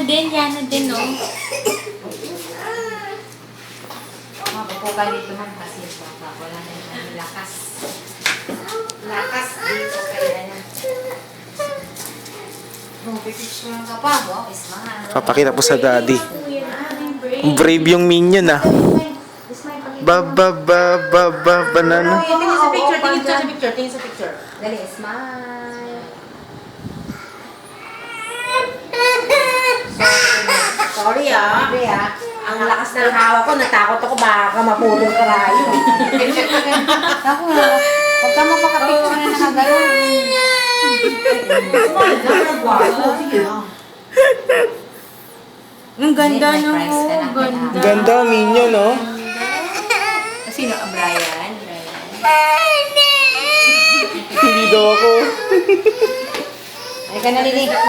Yana din, no? Mapupo ka dito man kasi wala na yung lakas. Lakas dito kaya yan. Pipicture ka pa, wow, ismahan. Papakita po sa daddy. Brave yung minion ah. Banana. Tingin sa picture, tingin sa picture. Dali, smile. Sorry ah. Ang lakas ng hawak ko, natakot ako, baka mapulong karayo. Ako na, huwag ka mapaka-picture na nakagano'n. Ang ganda, no? Ganda. Ganda minion, no? Sino? Brian? Hindi daw ako. Ay ka na, Lili.